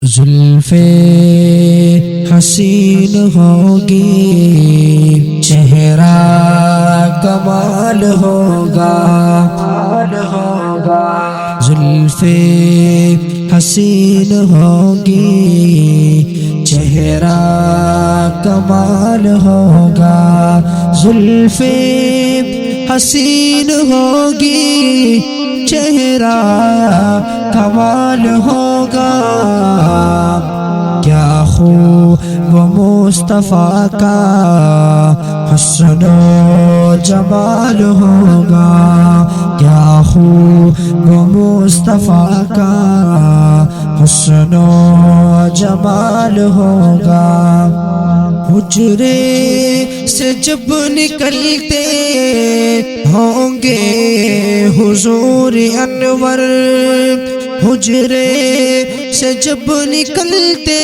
زلفیں حسین ہوگی، چہرہ کمال ہوگا، زلفیں حسین ہوگی، چہرہ کمال ہوگا، زلفیں حسین ہوگی، چہرہ کمال ہوگا، کیا خوب مصطفیٰ کا حسن و جمال ہوگا، کیا خوب مصطفیٰ کا حسن و جمال ہوگا، حجرے سے جب نکلتے ہوں گے حضور انور، حجرے سے جب نکلتے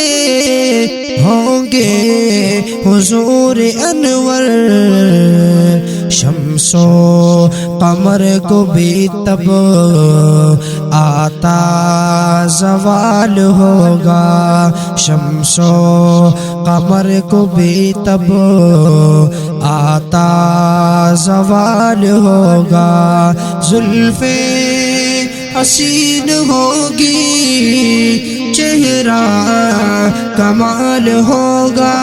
ہوں گے حضور انور، شمس و قمر کو بھی تب آتا زوال ہوگا، شمس و قمر کو بھی تب آتا زوال ہوگا، زلفیں حسین ہوگی، چہرہ کمال ہوگا،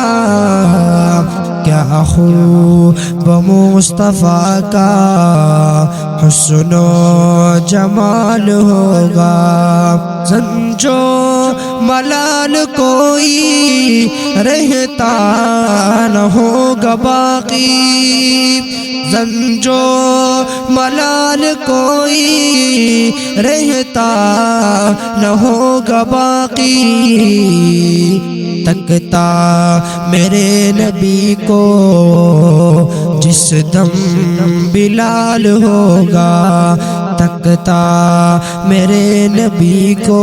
کیا خوب مصطفیٰ کا حسن و جمال ہوگا، زنجو ملال کوئی رہتا نہ ہوگا باقی، زنجو ملال کوئی رہتا نہ ہوگا باقی، تکتا میرے نبی کو جس دم بلال ہوگا، تکتا میرے نبی کو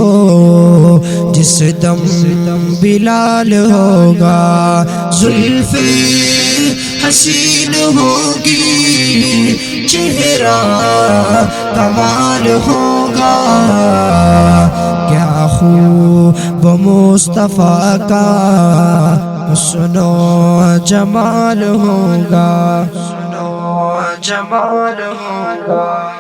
جس دم بلال ہوگا، زلفیں حسین ہوگی، چہرہ کمال ہوگا، کیا خوب مصطفیٰ کا حسن و جمال ہوگا، حسن و جمال ہوگا۔